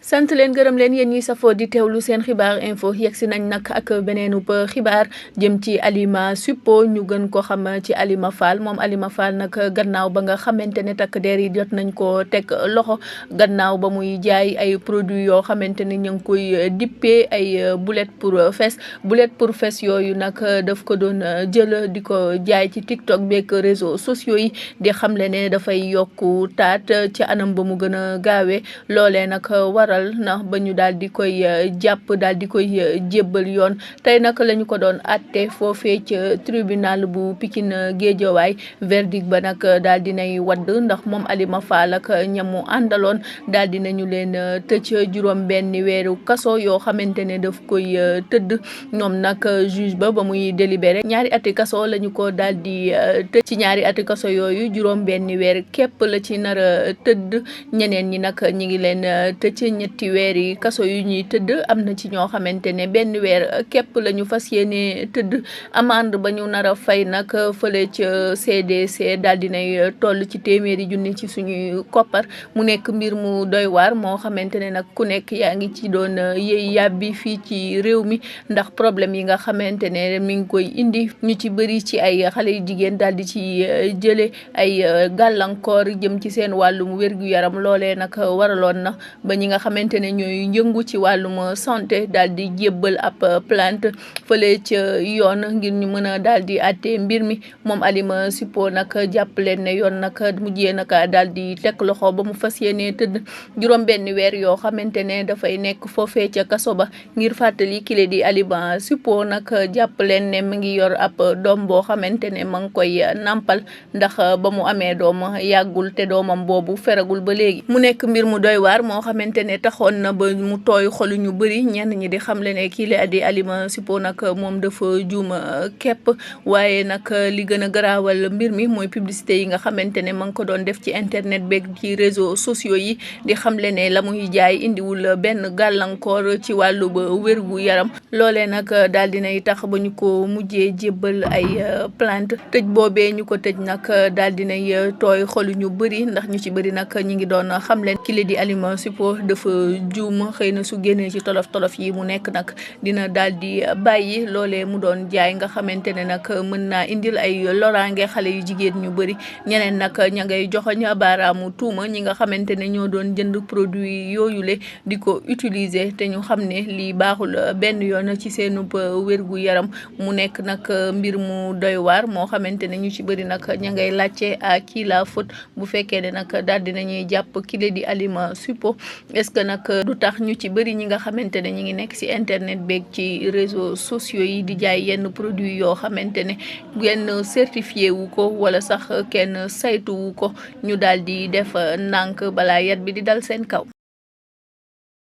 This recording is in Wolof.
sant leen gërëm leen yéen ñi safoo di teewlu seen xibaar info yegsi nañ nag ak beneenub xibaar jëm ci Halima Suppo ñu gën ko xam ci Halima Fall moom Halima Fall nag gannaaw ba nga xamante ne takk der yi jot nañ ko teg loxo gannaaw ba muy jaay ay produits yoo xamante ne ñu ngi koy dippee ay boulet pour fes yooyu nag daf ko doon jël di ko jaay ci TikTok beeg réseaux sociaux yi di xamle ne dafay yokku taat ci anam ba mu gën a gaawee loolee nag waral na ba ñu daal di koy jàpp daal di koy jébbal yoon tey nag la ñu ko doon atte foofee ca tribunal bu Pikine Guédiawaye verdict ba nag daal di nay wadd ndax moom Halima Fall ak ñamu àndaloon daal di nañu leen tëj juróom benni weeru kaso yoo xamante ne daf koy tëdd ñoom nag juge ba muy délibéré ñaari ati kaso la ñu ko daal di tëj ci ñaari ati kaso yooyu juróom benni weer képp la ci nar a tëdd ñeneen ñi nag ñi ngi leen tëj ñetti weeri kaso yu ñuy tëdd am na ci ñoo xamante ne benn weer képp la ñu fas yéene tëdd amande ba ñu nar a fay nag fële ca CDC daal dinay toll ci téeméeri junni ci suñuy koppar mu nekk mbir mu doy waar moo xamante ne nag ku nekk yaa ngi ci doon yëy yàbbi fii ci réew mi ndax problème yi nga xamante ne mi ngi koy indi ñu ci bëri ci ay xale yu jigéen daal di ci jële ay gàllankoor jëm ci seen wàllum wér-gu-yaram loolee nag waraloon na ba ñi nga xamante ne ñooy yëngu ci wàllum santé daal di jébbal ab plainte fële ca yoon ngir ñu mën a daal di àtte mbir mi moom Halima Suppo nag jàpp leen ne yoon nag mujjee nag daal di teg loxo ba mu fas yéene tëdd juróom benn weer yoo xamante ne dafay nekk foofee ca kaso ba ngir fàttali kile di Halima Suppo nag jàpp leen ne mu ngi yor ab doom boo xamante ne ma ngi koy nampal ndax ba mu amee doom yàggul te doomam boobu feragul ba léegi mu nekk mbir mu doy waar moo xamante ne taxoon na ba mu tooy xolu ñu bëri ñenn ñi di xamle ne kii la di Halima Suppo nag moom dafa juum képp waaye nag li gën a garaawal mbir mi mooy publicité yi nga xamante ne ma ngi ko doon def ci internet beeg ci réseaux sociaux yi di xamle ne la muy jaay indiwul benn gàllankoor ci wàllu ba wérgu yaram loolee nag daal dinay tax ba ñu ko mujjee jébbal ay plainte tëj boobee ñu ko tëj nag daal dinay tooy xolu ñu bëri ndax ñu ci bëri nag ñi ngi doon xamle kii di Halima Suppo dafa juum xëy na su génnee ci tolof yi mu nekk nag dina daal di bàyyi loolee mu doon jaay nga xamante ne nag mën naa indil ay loraange xale yu jigéen ñu bëri ñeneen nag ña ngay joxoñ baaraamu tuuma ñi nga xamante ne ñoo doon jënd produit yooyule di ko utiliser te ñu xam ne lii baaxul benn yoon ci seenub wérgu yaram mu nekk nag mbir mu doy waar moo xamante ne ñu ci bëri nag ña ngay laajte à qui la faute bu fekkee ne nag daal dinañuy jàpp kile di Halima Suppo est-ce que nag du tax ñu ci bëri ñi nga xamante ne ñi ngi nekk ci internet beeg ci réseaux sociaux yi di jaay yenn produit yoo xamante ne kenn certifié wu ko wala sax kenn saytu wu ko ñu daal di def ndànk balaa yat bi di dal seen kaw